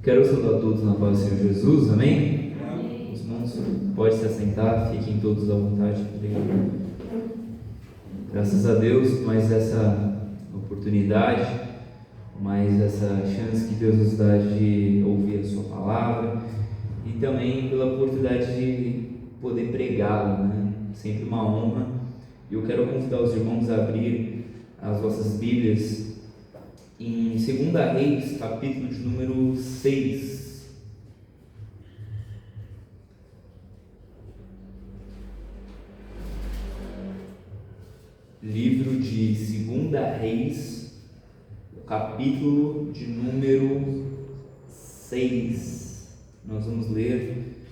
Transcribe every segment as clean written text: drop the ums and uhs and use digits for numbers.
Quero saudar todos na paz do Senhor Jesus, amém? Os irmãos, pode se assentar, fiquem todos à vontade. Graças a Deus, mais essa oportunidade, mais essa chance que Deus nos dá de ouvir a sua palavra e também pela oportunidade de poder pregá-la, né? Sempre uma honra. E eu quero convidar os irmãos a abrir as vossas Bíblias em 2 Reis, capítulo de número 6. Livro de 2 Reis, capítulo de número 6. Nós vamos ler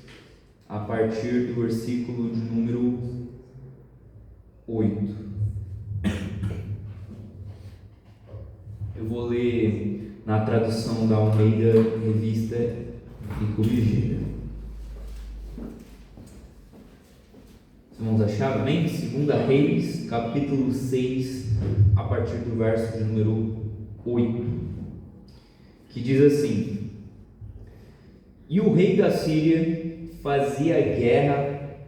a partir do versículo de número 8. Eu vou ler na tradução da Almeida Revista e Corrigida. Vamos achar, amém? 2 Reis, capítulo 6, a partir do verso de número 8, que diz assim: E o rei da Síria fazia guerra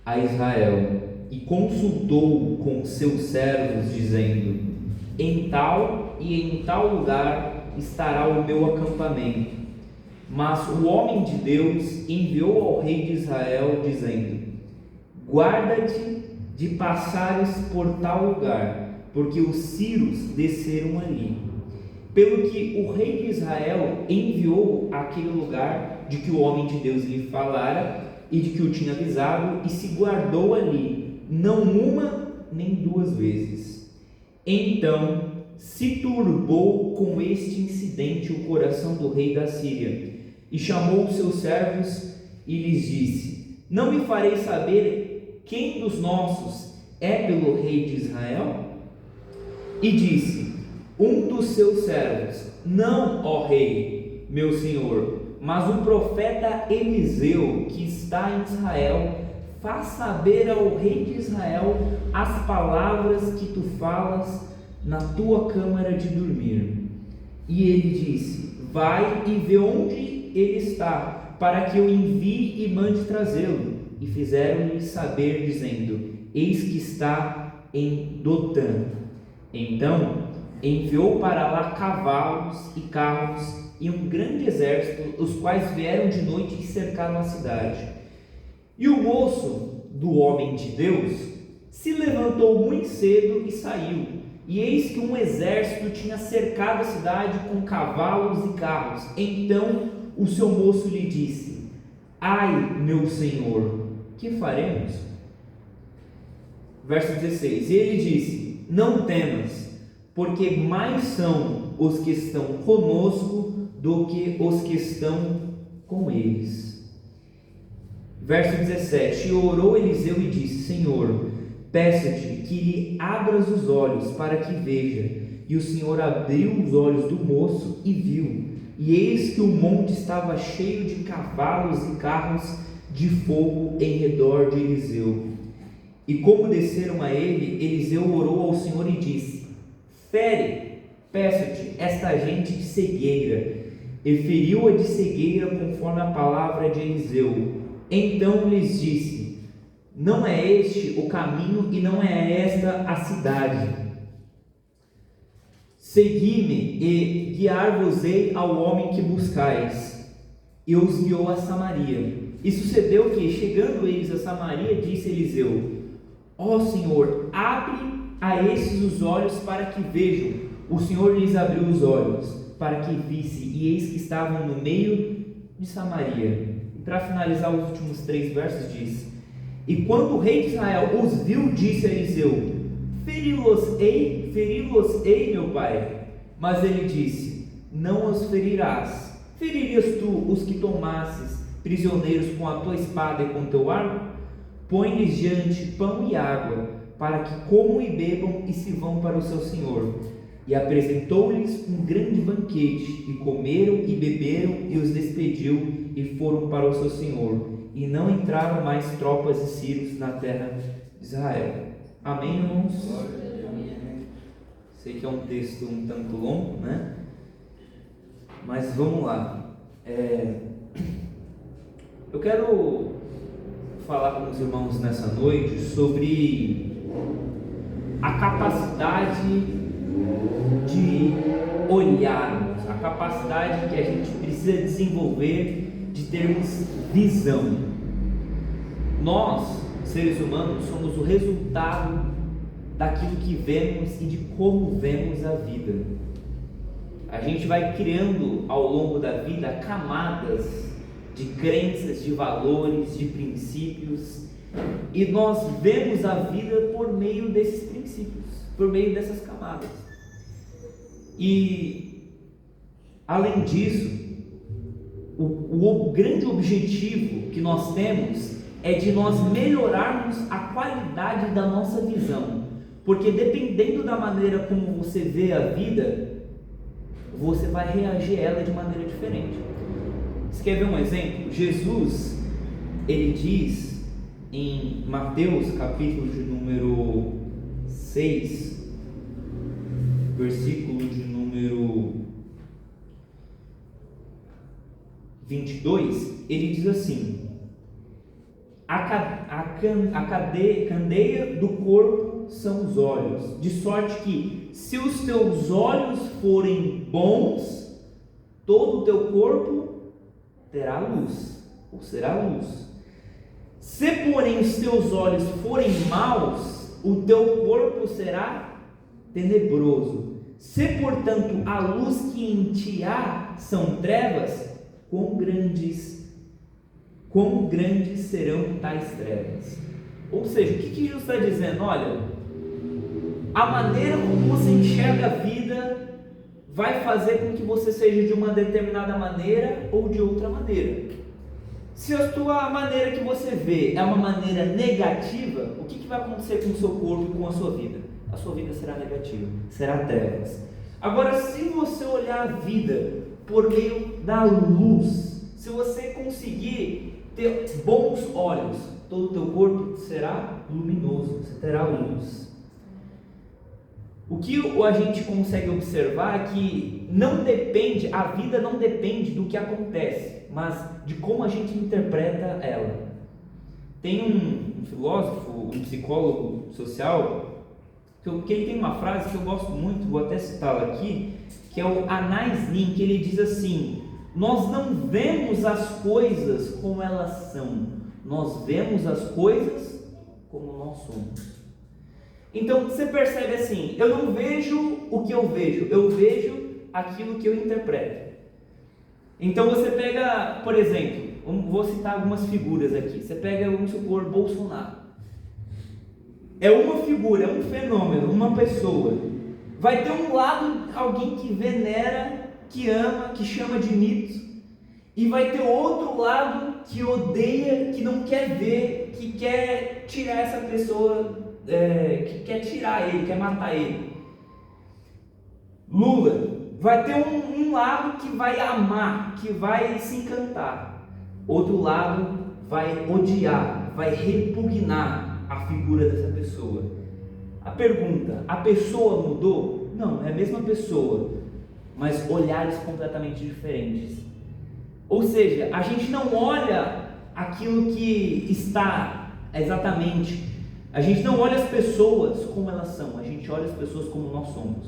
a Israel e consultou com seus servos, dizendo: Em tal e em tal lugar estará o meu acampamento. Mas o homem de Deus enviou ao rei de Israel, dizendo: Guarda-te de passares por tal lugar, porque os sírios desceram ali. Pelo que o rei de Israel enviou àquele lugar de que o homem de Deus lhe falara e de que o tinha avisado, e se guardou ali, não uma nem duas vezes. Então se turbou com este incidente o coração do rei da Síria, e chamou os seus servos e lhes disse: Não me farei saber quem dos nossos é pelo rei de Israel? E disse um dos seus servos: Não, ó rei, meu senhor, mas o profeta Eliseu, que está em Israel, faz saber ao rei de Israel as palavras que tu falas na tua câmara de dormir. E ele disse: Vai e vê onde ele está, para que eu envie e mande trazê-lo. E fizeram-lhe saber, dizendo: Eis que está em Dotã. Então enviou para lá cavalos e carros e um grande exército, os quais vieram de noite e cercaram a cidade. E o moço do homem de Deus se levantou muito cedo e saiu. E eis que um exército tinha cercado a cidade com cavalos e carros. Então o seu moço lhe disse: Ai, meu senhor, que faremos? Verso 16. E ele disse: Não temas, porque mais são os que estão conosco do que os que estão com eles. Verso 17. E orou Eliseu e disse: Senhor, peço-te que lhe abras os olhos para que veja. E o Senhor abriu os olhos do moço e viu, e eis que o monte estava cheio de cavalos e carros de fogo em redor de Eliseu. E como desceram a ele, Eliseu orou ao Senhor e disse: Fere, peço-te, esta gente de cegueira. E feriu-a de cegueira conforme a palavra de Eliseu. Então lhes disse: Não é este o caminho e não é esta a cidade. Segui-me e guiar-vos-ei ao homem que buscais. E os guiou a Samaria. E sucedeu que, chegando eles a Samaria, disse Eliseu: Ó Senhor, abre a esses os olhos para que vejam. O Senhor lhes abriu os olhos para que visse, e eis que estavam no meio de Samaria. E para finalizar os últimos 3 versos diz: E quando o rei de Israel os viu, disse a Eliseu: Feri-los-ei, meu pai. Mas ele disse: Não os ferirás. Feririas tu os que tomasses prisioneiros com a tua espada e com o teu arco? Põe-lhes diante pão e água, para que comam e bebam e se vão para o seu senhor. E apresentou-lhes um grande banquete, e comeram e beberam, e os despediu, e foram para o seu senhor. E não entraram mais tropas de sírios na terra de Israel. Amém, irmãos? Sei que é um texto um tanto longo, né? Mas vamos lá. Eu quero falar com os irmãos nessa noite sobre a capacidade de olharmos, a capacidade que a gente precisa desenvolver de termos visão. Nós, seres humanos, somos o resultado daquilo que vemos e de como vemos a vida. A gente vai criando ao longo da vida camadas de crenças, de valores, de princípios, e nós vemos a vida por meio desses princípios, por meio dessas camadas. E além disso, o grande objetivo que nós temos é de nós melhorarmos a qualidade da nossa visão, porque dependendo da maneira como você vê a vida, você vai reagir a ela de maneira diferente. Você quer ver um exemplo? Jesus, ele diz em Mateus capítulo de número 6, versículo de número 22, ele diz assim: a candeia do corpo são os olhos, de sorte que se os teus olhos forem bons, todo o teu corpo terá luz, ou será luz. Se porém os teus olhos forem maus, o teu corpo será tenebroso. Se portanto a luz que em ti há são trevas, quão grandes serão tais trevas. Ou seja, o que Jesus está dizendo? Olha, a maneira como você enxerga a vida vai fazer com que você seja de uma determinada maneira ou de outra maneira. Se a tua maneira que você vê é uma maneira negativa, o que vai acontecer com o seu corpo e com a sua vida? A sua vida será negativa, será trevas. Agora, se você olhar a vida por meio da luz, se você conseguir ter bons olhos, todo o teu corpo será luminoso, você terá luz. O que a gente consegue observar é que a vida não depende do que acontece, mas de como a gente interpreta ela. Tem um filósofo, um psicólogo social, que ele tem uma frase que eu gosto muito, vou até citá-la aqui, que é o Anais Nin, que ele diz assim: nós não vemos as coisas como elas são, nós vemos as coisas como nós somos. Então você percebe assim, eu não vejo o que eu vejo aquilo que eu interpreto. Então você pega, por exemplo, vou citar algumas figuras aqui. Você pega, vamos supor, Bolsonaro. É uma figura, é um fenômeno, uma pessoa. Vai ter um lado alguém que venera, que ama, que chama de mito, e vai ter outro lado que odeia, que não quer ver, que quer tirar essa pessoa, que quer tirar ele, quer matar ele. Lula vai ter um lado que vai amar, que vai se encantar. Outro lado vai odiar, vai repugnar a figura dessa pessoa. A pergunta: a pessoa mudou? Não, é a mesma pessoa, mas olhares completamente diferentes. Ou seja, a gente não olha aquilo que está exatamente, a gente não olha as pessoas como elas são, a gente olha as pessoas como nós somos.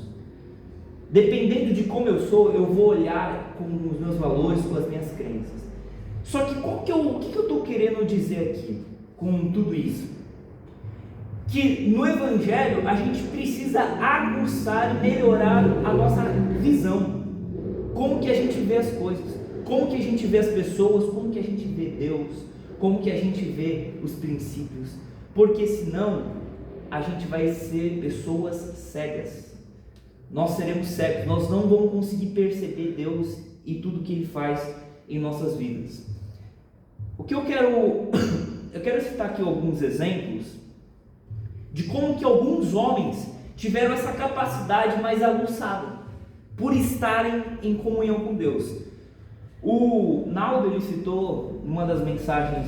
Dependendo de como eu sou, eu vou olhar com os meus valores, com as minhas crenças. Só que o que eu estou querendo dizer aqui com tudo isso? Que no Evangelho a gente precisa aguçar e melhorar a nossa visão. Como que a gente vê as coisas, como que a gente vê as pessoas, como que a gente vê Deus, como que a gente vê os princípios. Porque senão a gente vai ser pessoas cegas. Nós seremos cegos, nós não vamos conseguir perceber Deus e tudo que Ele faz em nossas vidas. O que eu quero citar aqui alguns exemplos de como que alguns homens tiveram essa capacidade mais aguçada por estarem em comunhão com Deus. O Naldo, ele citou numa das mensagens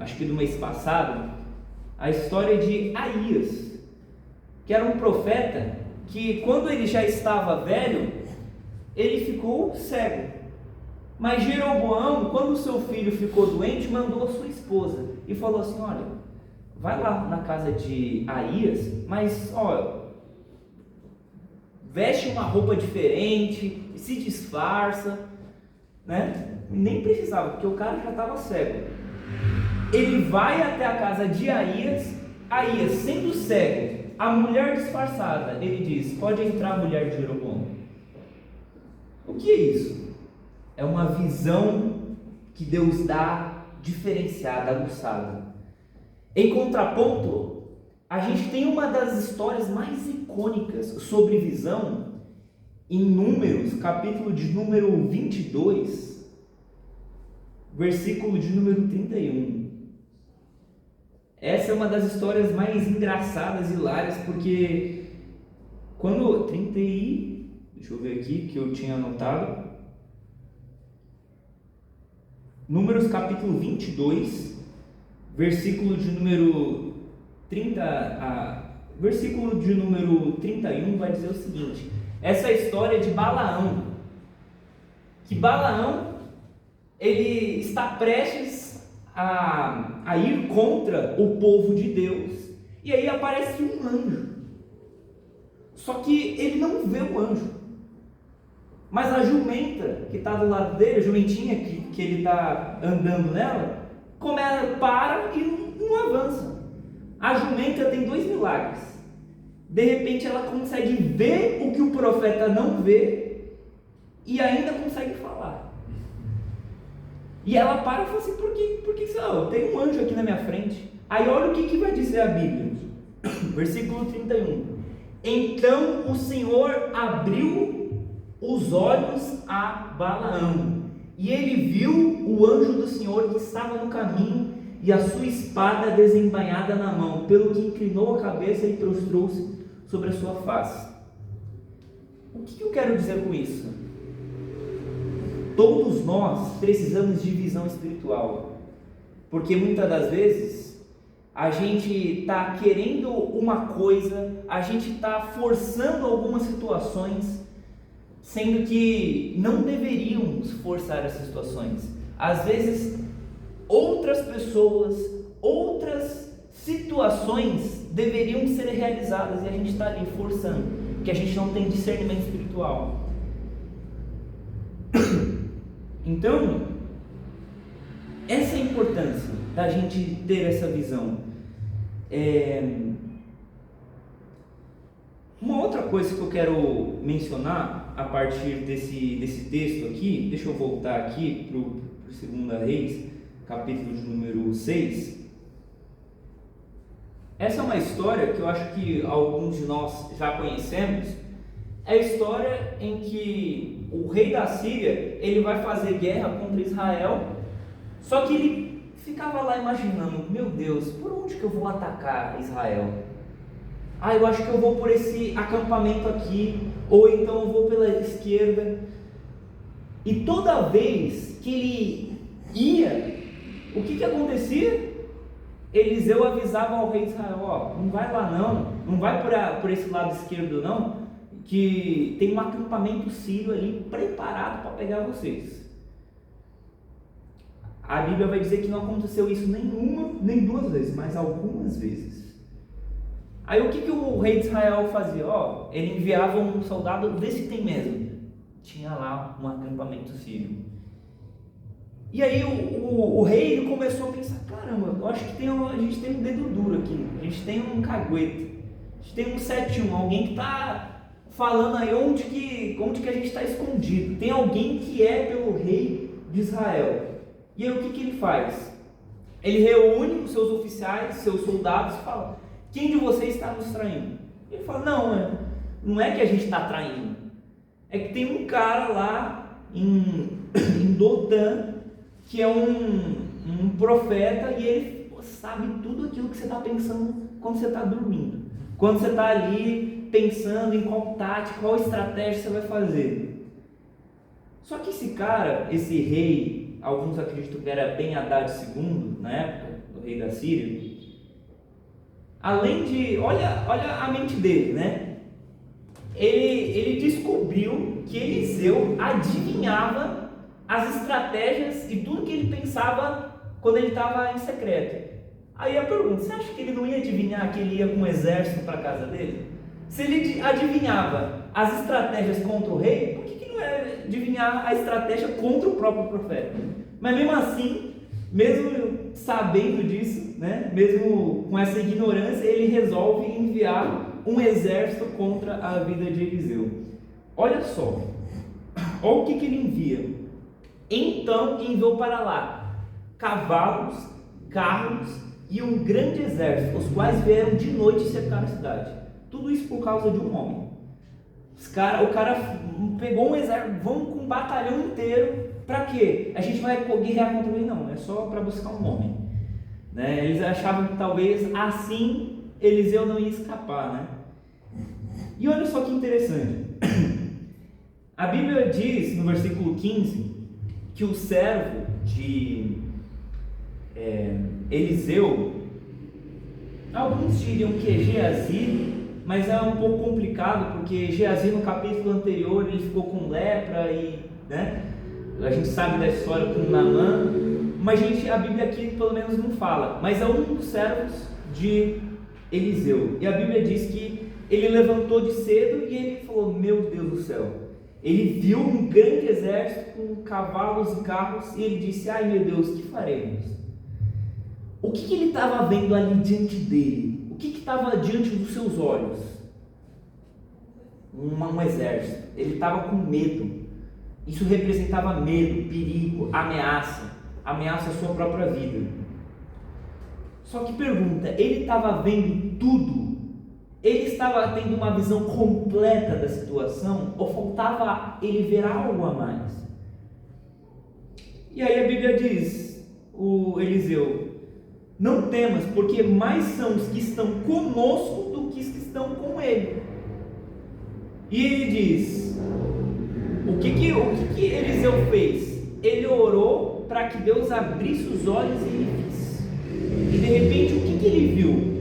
acho que do mês passado, a história de Aías, que era um profeta que quando ele já estava velho, ele ficou cego. Mas Jeroboão, quando seu filho ficou doente, mandou a sua esposa e falou assim: olha, vai lá na casa de Aías, mas veste uma roupa diferente, se disfarça, né? Nem precisava, porque o cara já estava cego. Ele vai até a casa de Aías, sendo cego, a mulher disfarçada, ele diz: pode entrar, mulher de Jeroboão. O que é isso? É uma visão que Deus dá diferenciada, aguçada. Em contraponto, a gente tem uma das histórias mais icônicas sobre visão em Números, capítulo de número 22, versículo de número 31. Essa é uma das histórias mais engraçadas e hilárias, porque quando deixa eu ver aqui que eu tinha anotado. Números capítulo 22, versículo de número 31 vai dizer o seguinte: essa é a história de Balaão, que Balaão, ele está prestes a ir contra o povo de Deus, e aí aparece um anjo, só que ele não vê o anjo, mas a jumenta que está do lado dele, a jumentinha que ele está andando nela, para e não avança. A jumenta tem 2 milagres. De repente ela consegue ver o que o profeta não vê e ainda consegue falar. E ela para e fala assim: por que tem um anjo aqui na minha frente? Aí olha o que vai dizer a Bíblia. Versículo 31. Então o Senhor abriu os olhos a Balaão, e ele viu o anjo do Senhor que estava no caminho e a sua espada desembainhada na mão, pelo que inclinou a cabeça e prostrou-se sobre a sua face. O que eu quero dizer com isso? Todos nós precisamos de visão espiritual, porque muitas das vezes a gente está querendo uma coisa, a gente está forçando algumas situações, sendo que não deveríamos forçar essas situações. Às vezes, outras pessoas, outras situações deveriam ser realizadas e a gente está ali forçando, porque a gente não tem discernimento espiritual. Então, essa é a importância da gente ter essa visão. Uma outra coisa que eu quero mencionar a partir desse texto aqui, deixa eu voltar aqui para o 2 Reis, capítulo de número 6. Essa é uma história que eu acho que alguns de nós já conhecemos. É a história em que o rei da Síria, ele vai fazer guerra contra Israel, só que ele ficava lá imaginando: meu Deus, por onde que eu vou atacar Israel? Eu acho que eu vou por esse acampamento aqui, ou então eu vou pela esquerda. E toda vez que ele ia, o que acontecia? Eliseu avisava ao rei de Israel: não vai lá não vai por esse lado esquerdo não, que tem um acampamento sírio ali preparado para pegar vocês. A Bíblia vai dizer que não aconteceu isso nem 2 vezes, mas algumas vezes. Aí o que o rei de Israel fazia? Ele enviava um soldado, vê se tem mesmo. Tinha lá um acampamento sírio. E aí o rei, ele começou a pensar: caramba, eu acho que a gente tem um dedo duro aqui, a gente tem um caguete, a gente tem um 71, alguém que está falando aí onde que a gente está escondido. Tem alguém que é pelo rei de Israel. E aí o que ele faz? Ele reúne os seus oficiais, seus soldados, e fala: quem de vocês está nos traindo? Ele fala: não é que a gente está traindo, é que tem um cara lá em Dotã, que é um profeta, e ele sabe tudo aquilo que você está pensando quando você está dormindo, quando você está ali pensando em qual tática, qual estratégia você vai fazer. Só que esse cara, esse rei, alguns acreditam que era Ben-Hadad II, na época, do rei da Síria, além de, olha a mente dele, né? Ele descobriu que Eliseu adivinhava as estratégias e tudo que ele pensava quando ele estava em secreto. Aí a pergunta, você acha que ele não ia adivinhar que ele ia com um exército para a casa dele? Se ele adivinhava as estratégias contra o rei, por que não ia adivinhar a estratégia contra o próprio profeta? Mas mesmo assim, mesmo sabendo disso, né, mesmo com essa ignorância, ele resolve enviar um exército contra a vida de Eliseu. Olha só, olha o que ele envia. Então enviou para lá cavalos, carros e um grande exército, os quais vieram de noite cercar a cidade. Tudo isso por causa de um homem. O cara pegou um exército, vamos com um batalhão inteiro. Para quê? A gente vai guerrear contra ele? Não, é só para buscar um homem. Né? Eles achavam que talvez assim Eliseu não ia escapar. Né? E olha só que interessante. A Bíblia diz no versículo 15 que o servo de Eliseu, alguns diriam que é Geazi, mas é um pouco complicado, porque Geazi no capítulo anterior ele ficou com lepra e, né, a gente sabe da história com Naamã, mas a Bíblia aqui pelo menos não fala, mas é um dos servos de Eliseu, e a Bíblia diz que ele levantou de cedo e ele falou, meu Deus do céu, ele viu um grande exército com cavalos e carros e ele disse, ai meu Deus, o que faremos? O que ele estava vendo ali diante dele? O que estava diante dos seus olhos? Um exército. Ele estava com medo. Isso representava medo, perigo, ameaça à sua própria vida. Só que pergunta, ele estava vendo tudo? Ele estava tendo uma visão completa da situação? Ou faltava ele ver algo a mais? E aí a Bíblia diz, o Eliseu, não temas, porque mais são os que estão conosco do que os que estão com ele. E ele diz, o que Eliseu fez? Ele orou para que Deus abrisse os olhos e ele visse. E de repente, o que ele viu?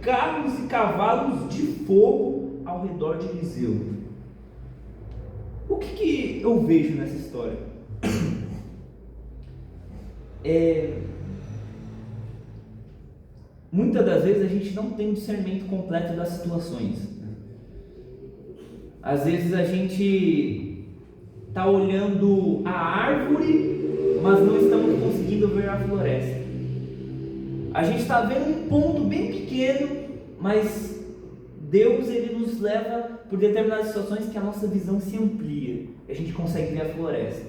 Carros e cavalos de fogo ao redor de Eliseu. O que eu vejo nessa história? Muitas das vezes a gente não tem um discernimento completo das situações. Às vezes a gente está olhando a árvore, mas não estamos conseguindo ver a floresta. A gente está vendo um ponto bem pequeno, mas Deus ele nos leva por determinadas situações que a nossa visão se amplia. A gente consegue ver a floresta,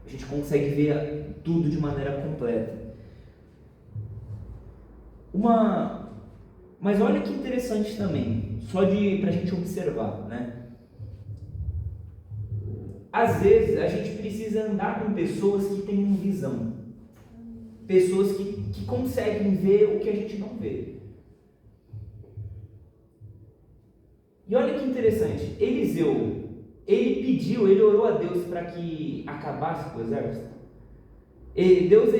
a gente consegue ver tudo de maneira completa. Mas olha que interessante também, só para a gente observar, né? Às vezes a gente precisa andar com pessoas que têm visão, pessoas que conseguem ver o que a gente não vê. E olha que interessante, Eliseu, ele orou a Deus para que acabasse com o exército. Eliseu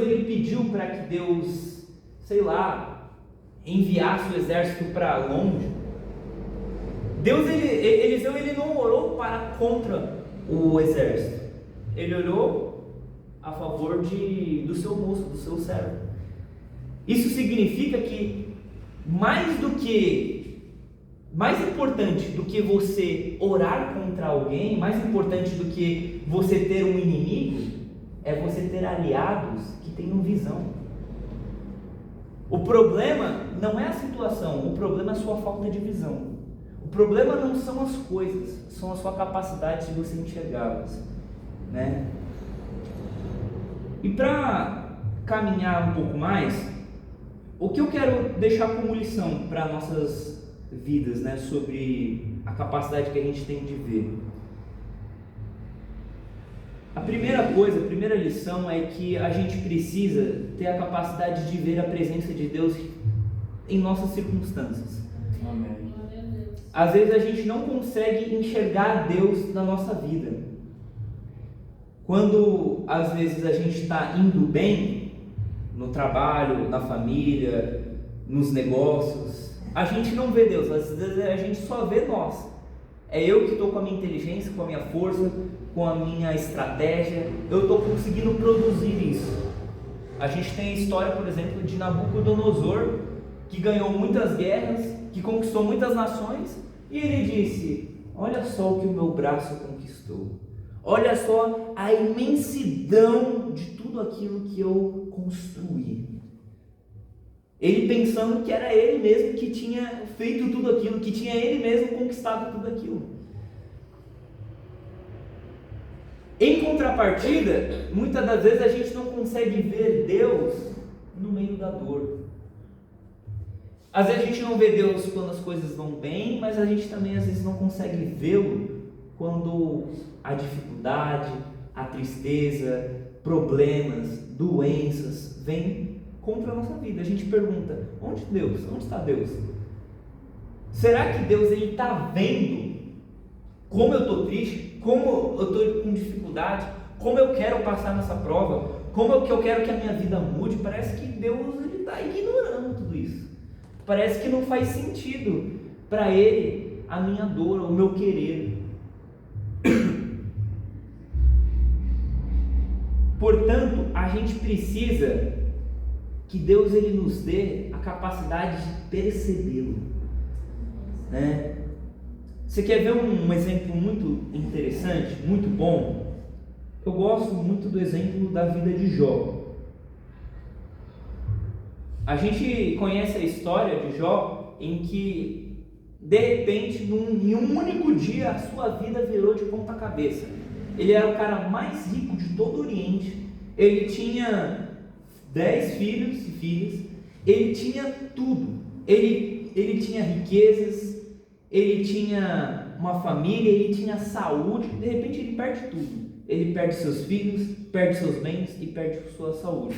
ele pediu para que Deus, enviasse o exército para longe. Eliseu ele não orou contra o exército, ele orou a favor do seu moço, do seu servo. Isso significa que mais importante do que você orar contra alguém, mais importante do que você ter um inimigo, é você ter aliados que tenham visão. O problema não é a situação, o problema é a sua falta de visão. O problema não são as coisas, são a sua capacidade de você enxergá-las, né? E para caminhar um pouco mais, o que eu quero deixar como lição para nossas vidas, né, sobre a capacidade que a gente tem de ver. A primeira lição é que a gente precisa ter a capacidade de ver a presença de Deus em nossas circunstâncias. Amém. Às vezes a gente não consegue enxergar Deus na nossa vida. Quando às vezes a gente está indo bem no trabalho, na família, nos negócios, a gente não vê Deus, às vezes a gente só vê nós. É eu que estou com a minha inteligência, com a minha força, com a minha estratégia, eu estou conseguindo produzir isso. A gente tem a história, por exemplo, de Nabucodonosor, que ganhou muitas guerras, que conquistou muitas nações, e ele disse: olha só o que o meu braço conquistou, olha só a imensidão de tudo aquilo que eu construí. Ele pensando que era ele mesmo que tinha feito tudo aquilo, que tinha ele mesmo conquistado tudo aquilo. Em contrapartida, muitas das vezes a gente não consegue ver Deus no meio da dor. Às vezes a gente não vê Deus quando as coisas vão bem, mas a gente também às vezes não consegue vê-lo quando a dificuldade, a tristeza, problemas, doenças vêm contra a nossa vida. A gente pergunta: onde Deus? Onde está Deus? Será que Deus está vendo como eu estou triste, como eu estou com dificuldade, como eu quero passar nessa prova, como eu quero que a minha vida mude? Parece que Deus está ignorando tudo isso. Parece que não faz sentido para Ele a minha dor, o meu querer. Portanto, a gente precisa que Deus ele nos dê a capacidade de percebê-lo, né? Você quer ver um exemplo muito interessante, muito bom? Eu gosto muito do exemplo da vida de Jó. A gente conhece a história de Jó, em que de repente, em um único dia, a sua vida virou de ponta cabeça. Ele era o cara mais rico de todo o Oriente, ele tinha 10 filhos e filhas, ele tinha tudo, ele tinha riquezas, ele tinha uma família, ele tinha saúde. De repente ele perde tudo, ele perde seus filhos, perde seus bens e perde sua saúde.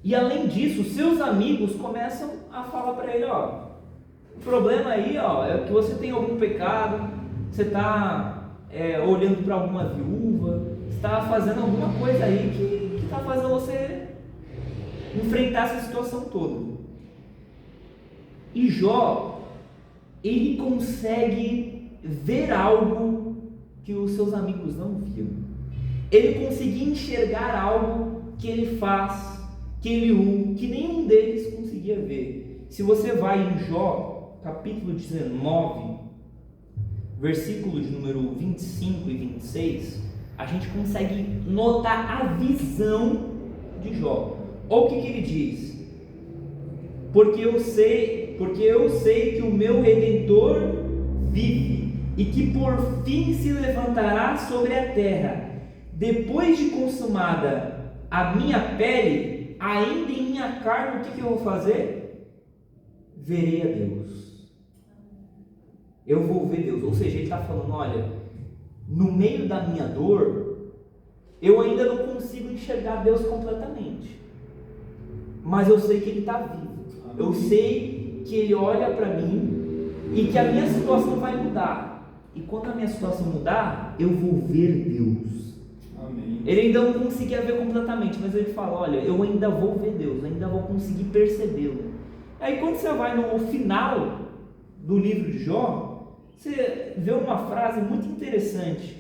E além disso, seus amigos começam a falar para ele: ó, o problema aí, ó, é que você tem algum pecado, você está olhando para alguma viúva, está fazendo alguma coisa aí que está fazendo você enfrentar essa situação toda. E Jó, ele consegue ver algo que os seus amigos não viam. Ele conseguia enxergar algo que ele faz, que nenhum deles conseguia ver. Se você vai em Jó, capítulo 19, versículo de número 25 e 26, a gente consegue notar a visão de Jó. Olha o que ele diz: porque eu sei que o meu Redentor vive, e que por fim se levantará sobre a terra. Depois de consumada a minha pele, ainda em minha carne, o que eu vou fazer? Verei a Deus. Eu vou ver Deus. Ou seja, ele está falando: olha, no meio da minha dor, eu ainda não consigo enxergar Deus completamente, mas eu sei que Ele está vivo. Eu sei que Ele olha para mim e que a minha situação vai mudar. E quando a minha situação mudar, eu vou ver Deus. Amém. Ele ainda não conseguia ver completamente, mas ele fala: olha, eu ainda vou ver Deus, ainda vou conseguir percebê-lo. Aí quando você vai no final do livro de Jó, você vê uma frase muito interessante.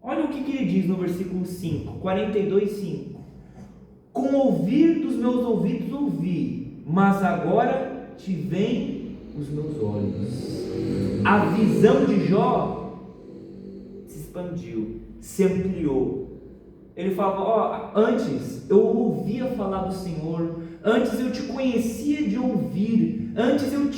Olha o que ele diz no versículo 5, 42:5. Com o ouvir dos meus ouvidos ouvi, mas agora te veem os meus olhos. A visão de Jó se expandiu, se ampliou. Ele falava: antes eu ouvia falar do Senhor, antes eu te conhecia de ouvir, antes eu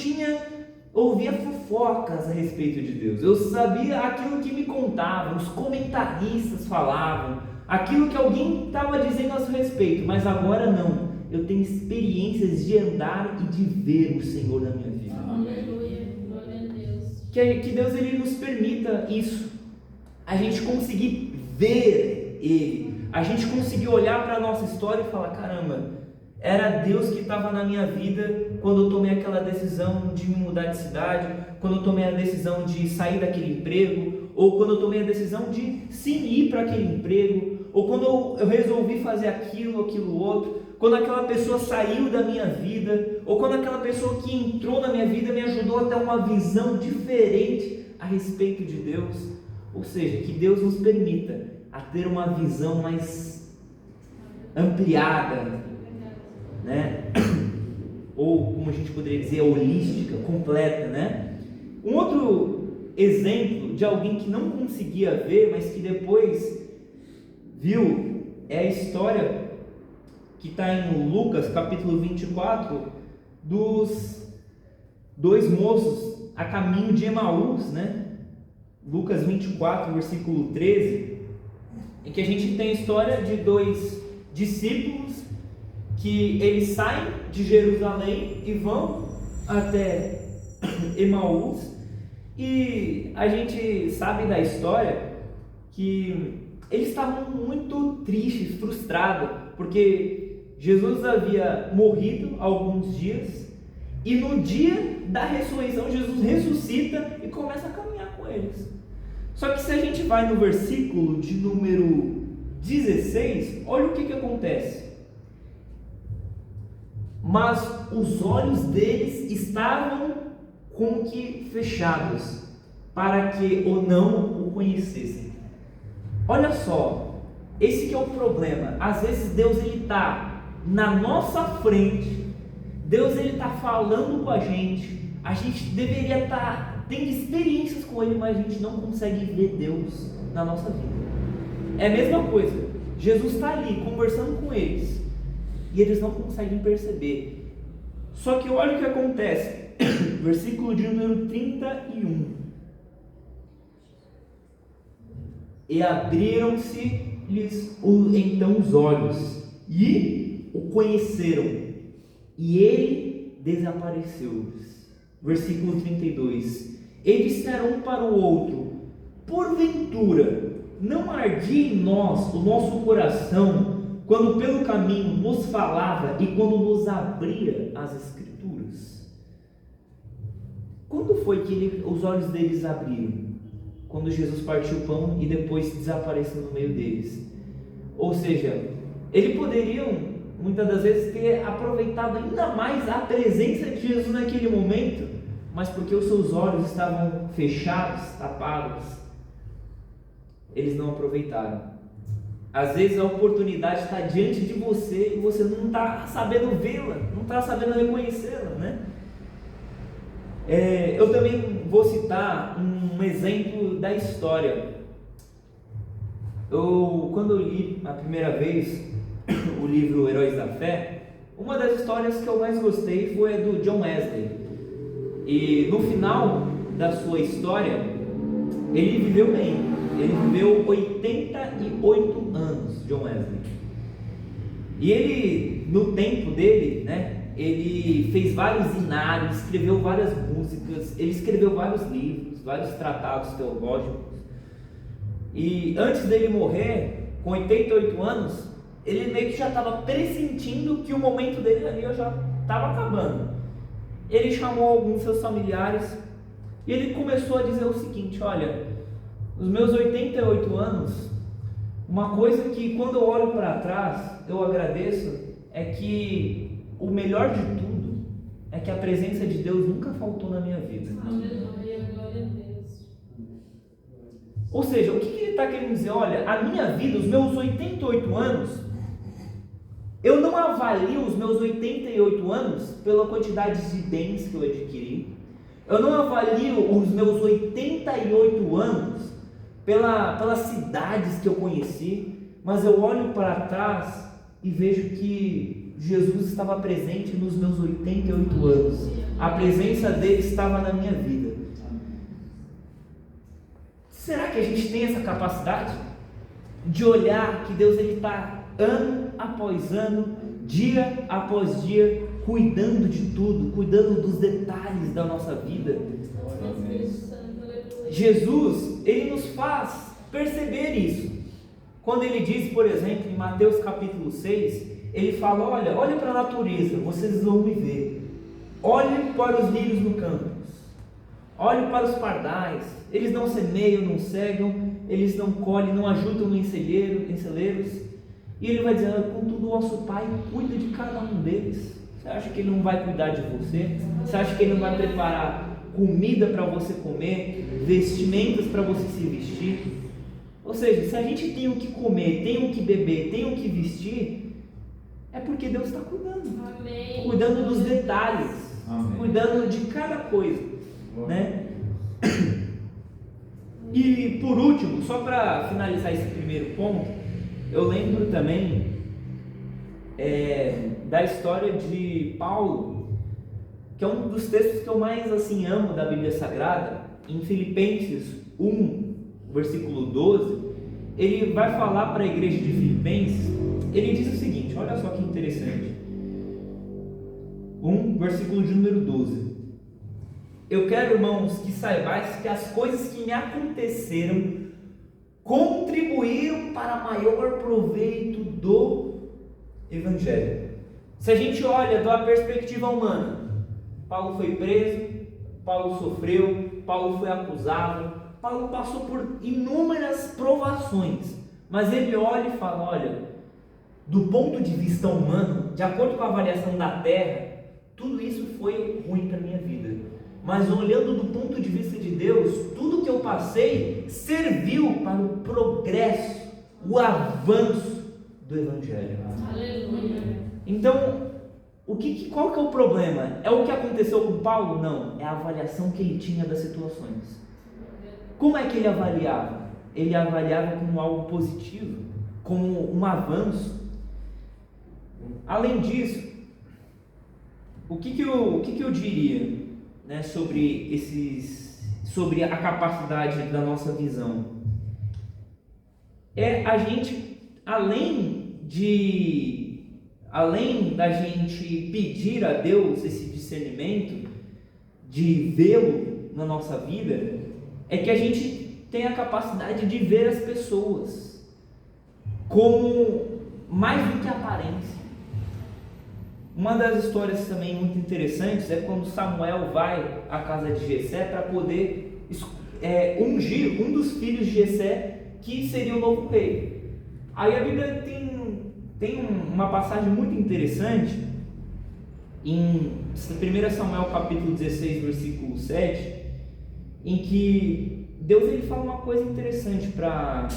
ouvia fofocas a respeito de Deus, eu sabia aquilo que me contavam, os comentaristas falavam, aquilo que alguém estava dizendo a seu respeito, mas agora não, eu tenho experiências de andar e de ver o Senhor na minha vida. Aleluia, glória a Deus. Que Deus ele nos permita isso, a gente conseguir ver Ele, a gente conseguir olhar para a nossa história e falar: caramba, era Deus que estava na minha vida quando eu tomei aquela decisão de me mudar de cidade, quando eu tomei a decisão de sair daquele emprego, ou quando eu tomei a decisão de sim ir para aquele emprego, ou quando eu resolvi fazer aquilo outro, quando aquela pessoa saiu da minha vida, ou quando aquela pessoa que entrou na minha vida me ajudou a ter uma visão diferente a respeito de Deus. Ou seja, que Deus nos permita a ter uma visão mais ampliada, né? Ou como a gente poderia dizer, holística, completa, né? Um outro exemplo de alguém que não conseguia ver, mas que depois viu, é a história que está em Lucas capítulo 24, dos dois moços a caminho de Emaús, né? Lucas 24, versículo 13, em que a gente tem a história de dois discípulos que eles saem de Jerusalém e vão até Emaús, e a gente sabe da história que eles estavam muito tristes, frustrados, porque Jesus havia morrido há alguns dias, e no dia da ressurreição Jesus ressuscita e começa a caminhar com eles. Só que se a gente vai no versículo de número 16, olha o que acontece. Mas os olhos deles estavam como que fechados, para que ou não o conhecessem. Olha só, esse que é o problema. Às vezes Deus ele está na nossa frente, Deus ele está falando com a gente deveria estar tendo experiências com Ele, mas a gente não consegue ver Deus na nossa vida. É a mesma coisa, Jesus está ali conversando com eles, e eles não conseguem perceber. Só que olha o que acontece, versículo de número 31. E abriram-se-lhes então os olhos, e o conheceram, e ele desapareceu-lhes. Versículo 32. E disseram um para o outro: porventura não ardia em nós o nosso coração, quando pelo caminho nos falava e quando nos abria as Escrituras? Quando foi que os olhos deles abriram? Quando Jesus partiu o pão e depois desapareceu no meio deles. Ou seja, eles poderiam muitas das vezes ter aproveitado ainda mais a presença de Jesus naquele momento, mas porque os seus olhos estavam fechados, tapados, eles não aproveitaram. Às vezes a oportunidade está diante de você e você não está sabendo vê-la, não está sabendo reconhecê-la, né? Eu também vou citar um exemplo da história. Quando eu li a primeira vez o livro Heróis da Fé, uma das histórias que eu mais gostei foi a do John Wesley. E no final da sua história, ele viveu bem. Ele viveu 88 anos, John Wesley. E ele, no tempo dele, né, ele fez vários hinários, escreveu várias músicas, ele escreveu vários livros, vários tratados teológicos. E antes dele morrer, com 88 anos, ele meio que já estava pressentindo que o momento dele ali já estava acabando. Ele chamou alguns de seus familiares e ele começou a dizer o seguinte: olha, nos meus 88 anos, uma coisa que quando eu olho para trás eu agradeço é que o melhor de tudo é que a presença de Deus nunca faltou na minha vida. Aleluia, glória a Deus. Ou seja, o que ele está querendo dizer? Olha, a minha vida, os meus 88 anos, eu não avalio os meus 88 anos pela quantidade de bens que eu adquiri. Eu não avalio os meus 88 anos pelas cidades que eu conheci, mas eu olho para trás e vejo que Jesus estava presente nos meus 88 anos. A presença dele estava na minha vida. Será que a gente tem essa capacidade de olhar que Deus ele está ano após ano, dia após dia, cuidando de tudo, cuidando dos detalhes da nossa vida? Jesus, ele nos faz perceber isso. Quando ele diz, por exemplo, em Mateus capítulo 6, ele fala: olha para a natureza, vocês vão me ver. Olhe para os lírios no campo, olhe para os pardais, eles não semeiam, não cegam, eles não colhem, não ajuntam em celeiros, E ele vai dizer: contudo, o vosso Pai cuida de cada um deles. Você acha que ele não vai cuidar de você? Você acha que ele não vai preparar comida para você comer, vestimentas para você se vestir? Ou seja, se a gente tem o que comer, tem o que beber, tem o que vestir, é porque Deus está cuidando. Amém. Cuidando dos detalhes, Amém. cuidando de cada coisa, né? E por último, só para finalizar esse primeiro ponto, eu lembro também da história de Paulo, que é um dos textos que eu mais assim amo da Bíblia Sagrada. Em Filipenses 1, versículo 12, ele vai falar para a igreja de Filipenses. Ele diz o seguinte, olha só que interessante, 1, versículo de número 12: eu quero, irmãos, que saibais que as coisas que me aconteceram contribuíram para maior proveito do Evangelho. Se a gente olha da perspectiva humana, Paulo foi preso, Paulo sofreu, Paulo foi acusado, Paulo passou por inúmeras provações, mas ele olha e fala: olha, do ponto de vista humano, de acordo com a avaliação da terra, tudo isso foi ruim para a minha vida, mas olhando do ponto de vista de Deus, tudo que eu passei serviu para o progresso, o avanço do Evangelho. Aleluia. Então, qual que é o problema? É o que aconteceu com Paulo? Não, é a avaliação que ele tinha das situações. Como é que ele avaliava? Ele avaliava como algo positivo, como um avanço. Além disso, o que eu diria, né, sobre a capacidade da nossa visão? É a gente, além da gente pedir a Deus esse discernimento de vê-lo na nossa vida, é que a gente tem a capacidade de ver as pessoas como mais do que aparência. Uma das histórias também muito interessantes é quando Samuel vai à casa de Jessé para poder ungir um dos filhos de Jessé, que seria o novo rei. Aí a Bíblia tem uma passagem muito interessante em 1 Samuel capítulo 16, versículo 7, em que Deus ele fala uma coisa interessante para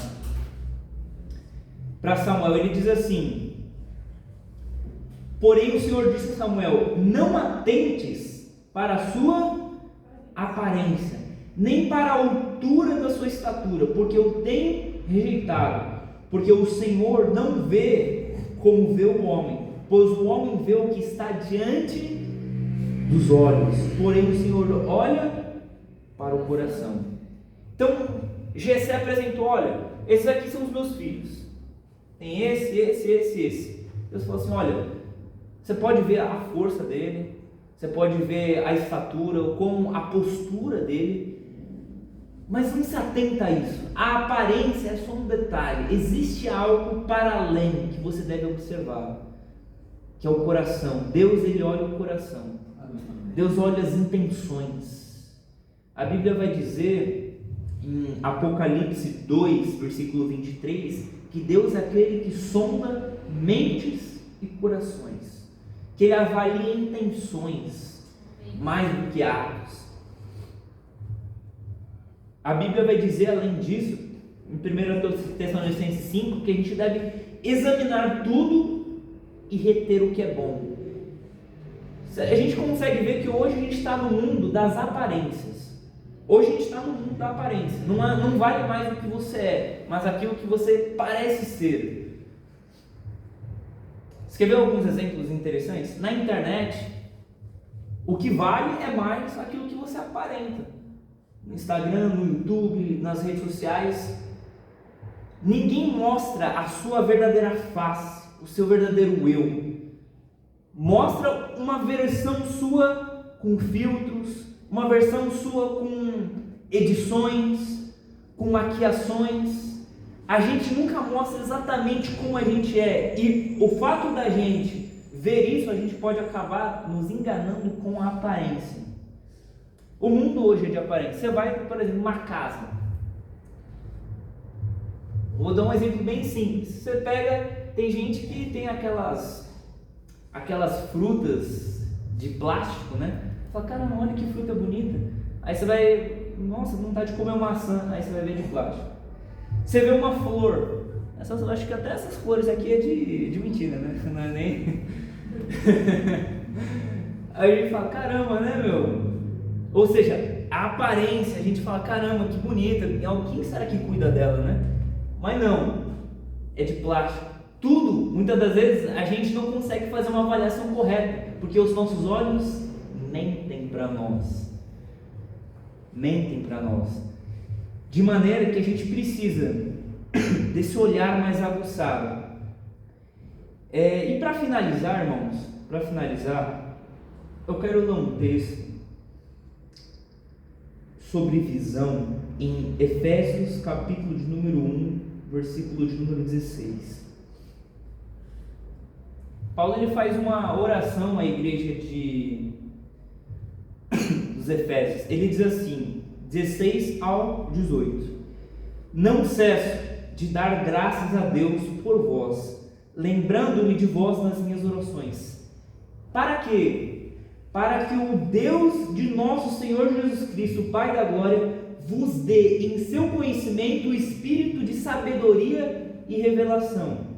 Samuel. Ele diz assim: porém o Senhor disse a Samuel: não atentes para a sua aparência, nem para a altura da sua estatura, porque eu tenho rejeitado. Porque o Senhor não vê como vê o homem, pois o homem vê o que está diante dos olhos, porém o Senhor olha para o coração. Então Jessé apresentou: olha, esses aqui são os meus filhos, tem esse. Deus falou assim: olha, você pode ver a força dele, você pode ver a estatura, como a postura dele, mas não se atenta a isso. A aparência é só um detalhe. Existe algo para além que você deve observar, que é o coração. Deus ele olha o coração. Deus olha as intenções. A Bíblia vai dizer em Apocalipse 2, versículo 23, que Deus é aquele que sonda mentes e corações, que ele avalia intenções mais do que atos. A Bíblia vai dizer, além disso, em 1 Tessalonicenses 5, que a gente deve examinar tudo e reter o que é bom. A gente consegue ver que hoje a gente está no mundo das aparências. Hoje a gente está no mundo da aparência. Não vale mais o que você é, mas aquilo que você parece ser. Você quer ver alguns exemplos interessantes? Na internet, o que vale é mais aquilo que você aparenta. No Instagram, no YouTube, nas redes sociais, ninguém mostra a sua verdadeira face, o seu verdadeiro eu. Mostra uma versão sua com filtros, uma versão sua com edições, com maquiações. A gente nunca mostra exatamente como a gente é, e o fato da gente ver isso, a gente pode acabar nos enganando com a aparência. O mundo hoje é de aparência. Você vai, por exemplo, numa casa. Vou dar um exemplo bem simples. Você pega tem gente que tem aquelas frutas de plástico, né? Fala, caramba, olha que fruta bonita. Aí você vai, nossa, vontade de comer uma maçã, aí você vai ver de plástico. Você vê uma flor, eu acho que até essas flores aqui é de mentira, né? Não é nem... Aí a gente fala, caramba, né, meu? Ou seja, a aparência, a gente fala, caramba, que bonita, quem será que cuida dela, né? Mas não, é de plástico. Tudo, muitas das vezes, a gente não consegue fazer uma avaliação correta, porque os nossos olhos mentem para nós. Mentem para nós. De maneira que a gente precisa desse olhar mais aguçado. E para finalizar, irmãos, eu quero ler um texto sobre visão em Efésios, capítulo de número 1, versículo de número 16. Paulo ele faz uma oração à igreja dos Efésios. Ele diz assim, 16 ao 18: Não cesso de dar graças a Deus por vós, lembrando-me de vós nas minhas orações. Para quê? Para que o Deus de nosso Senhor Jesus Cristo, Pai da glória, vos dê em seu conhecimento o espírito de sabedoria e revelação.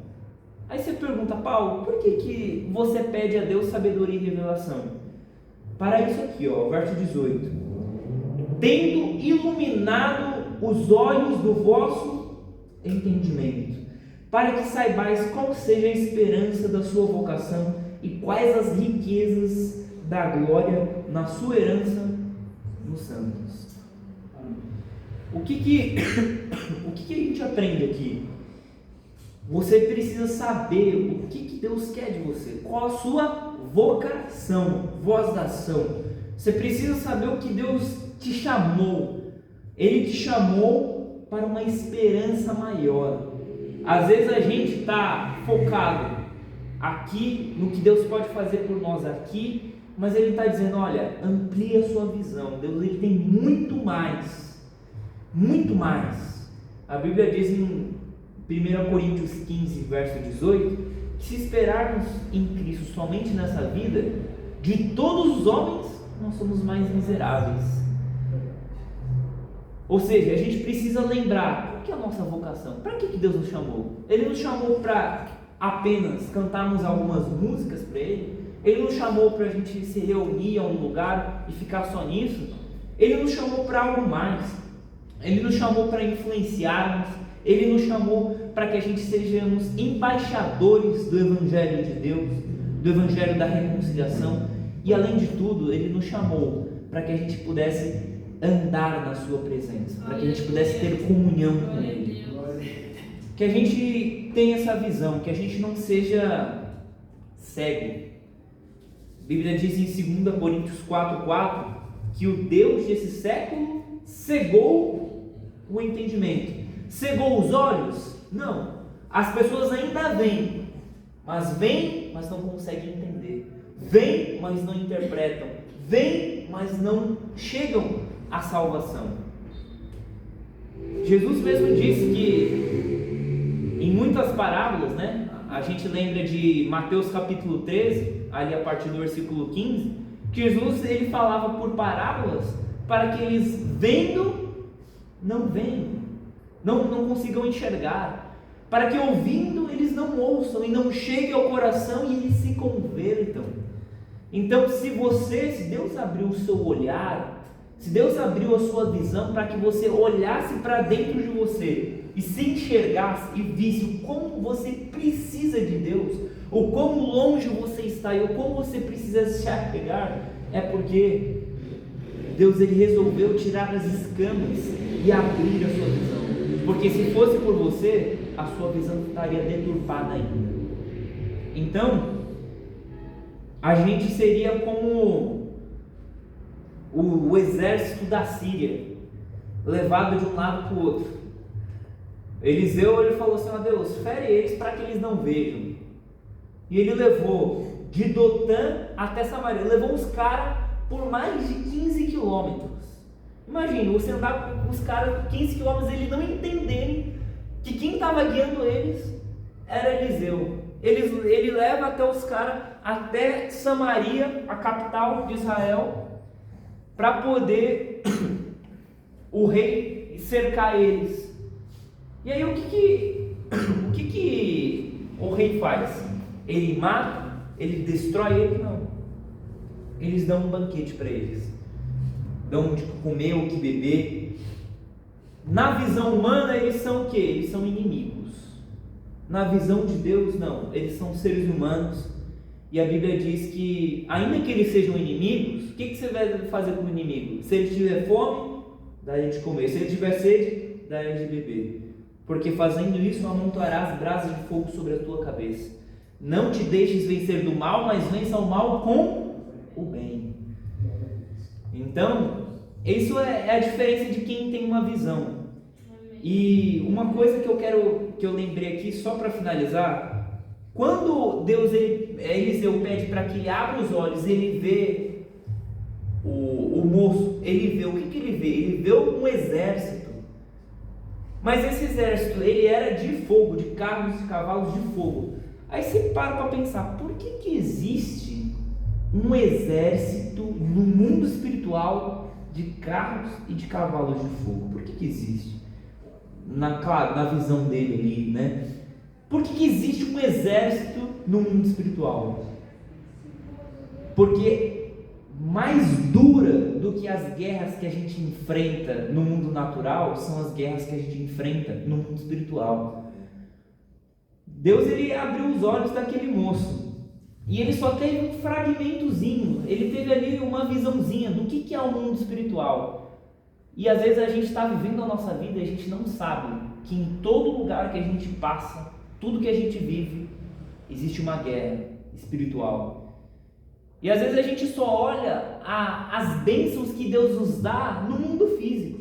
Aí você pergunta, Paulo, por que você pede a Deus sabedoria e revelação? Para isso aqui, verso 18: Tendo iluminado os olhos do vosso entendimento, para que saibais qual seja a esperança da sua vocação e quais as riquezas da glória na sua herança nos santos. O que a gente aprende aqui? Você precisa saber o que Deus quer de você, qual a sua vocação, voz da ação. Você precisa saber o que Deus te chamou. Ele te chamou para uma esperança maior. Às vezes a gente está focado aqui no que Deus pode fazer por nós aqui, mas Ele está dizendo, olha, amplie a sua visão. Deus ele tem muito mais, muito mais. A Bíblia diz em 1 Coríntios 15, verso 18, que se esperarmos em Cristo somente nessa vida, de todos os homens, nós somos mais miseráveis. Ou seja, a gente precisa lembrar, qual que é a nossa vocação? Para que Deus nos chamou? Ele nos chamou para apenas cantarmos algumas músicas para Ele? Ele nos chamou para a gente se reunir a um lugar e ficar só nisso? Ele nos chamou para algo mais. Ele nos chamou para influenciarmos. Ele nos chamou para que a gente sejamos embaixadores do Evangelho de Deus, do Evangelho da reconciliação. E além de tudo, Ele nos chamou para que a gente pudesse andar na sua presença, para que a gente pudesse ter comunhão com Ele. Que a gente tenha essa visão, que a gente não seja cego. A Bíblia diz em 2 Coríntios 4,4 que o Deus desse século cegou o entendimento. Cegou os olhos? Não. As pessoas ainda veem, mas não conseguem entender. Veem, mas não interpretam. Veem, mas não chegam à salvação. Jesus mesmo disse que em muitas parábolas, né? A gente lembra de Mateus capítulo 13, ali a partir do versículo 15, que Jesus ele falava por parábolas para que eles vendo não veem, não consigam enxergar, para que ouvindo eles não ouçam e não cheguem ao coração e eles se convertam. Então, se Deus abriu o seu olhar, se Deus abriu a sua visão para que você olhasse para dentro de você e se enxergasse e visse o como você precisa de Deus, o quão longe você está e o como você precisa se apegar, é porque Deus ele resolveu tirar as escamas e abrir a sua visão. Porque se fosse por você, a sua visão estaria deturpada ainda. Então, a gente seria como o exército da Síria, levado de um lado para o outro. Eliseu ele falou assim, Deus, fere eles para que eles não vejam. E ele levou de Dotã até Samaria, levou os caras por mais de 15 quilômetros. Imagina, você andar com os caras por 15 quilômetros e eles não entenderem que quem estava guiando eles era Eliseu. Ele leva até os caras, até Samaria, a capital de Israel, para poder o rei cercar eles. E aí o que o rei faz? Ele mata? Ele destrói ele? Não. Eles dão um banquete para eles, dão o que comer, o que beber. Na visão humana eles são o quê? Eles são inimigos. Na visão de Deus, não, eles são seres humanos. E a Bíblia diz que, ainda que eles sejam inimigos, o que você vai fazer com o inimigo? Se ele tiver fome, dá ele de comer. Se ele tiver sede, dá ele de beber. Porque fazendo isso, amontoarás brasas de fogo sobre a tua cabeça. Não te deixes vencer do mal, mas vença o mal com o bem. Então, isso é a diferença de quem tem uma visão. E uma coisa que eu lembrei aqui, só para finalizar, quando Eliseu pede para que ele abra os olhos, ele vê o moço, ele vê, o que ele vê? Ele vê um exército, mas esse exército, ele era de fogo, de carros e cavalos de fogo. Aí você para pensar, por que existe um exército no mundo espiritual de carros e de cavalos de fogo? Por que existe? Claro, na visão dele ali, né? Por que existe um exército no mundo espiritual? Porque mais dura do que as guerras que a gente enfrenta no mundo natural são as guerras que a gente enfrenta no mundo espiritual. Deus, ele abriu os olhos daquele moço e ele só teve um fragmentozinho, ele teve ali uma visãozinha do que é o mundo espiritual. E às vezes a gente está vivendo a nossa vida e a gente não sabe que em todo lugar que a gente passa, tudo que a gente vive, existe uma guerra espiritual. E às vezes a gente só olha as bênçãos que Deus nos dá no mundo físico.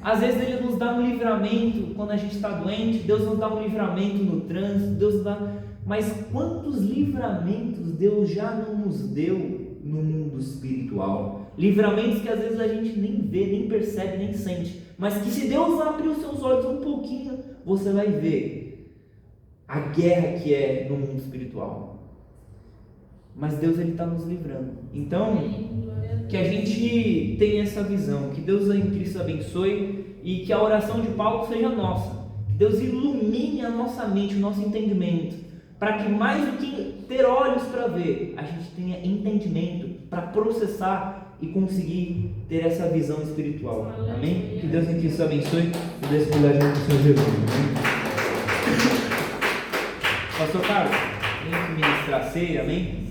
Às vezes Ele nos dá um livramento quando a gente está doente, Deus nos dá um livramento no trânsito, Deus nos dá... Mas quantos livramentos Deus já não nos deu no mundo espiritual? Livramentos que às vezes a gente nem vê, nem percebe, nem sente, mas que se Deus abrir os seus olhos um pouquinho, você vai ver a guerra que é no mundo espiritual. Mas Deus, ele está nos livrando. Então, que a gente tenha essa visão, que Deus em Cristo abençoe e que a oração de Paulo seja nossa, que Deus ilumine a nossa mente, o nosso entendimento, para que mais do que ter olhos para ver, a gente tenha entendimento para processar e conseguir ter essa visão espiritual. Amém? Que Deus em Cristo abençoe e Deus cuidar de Senhor Jesus. Amém? Pastor Carlos, vem aqui ministrar a ceia, amém?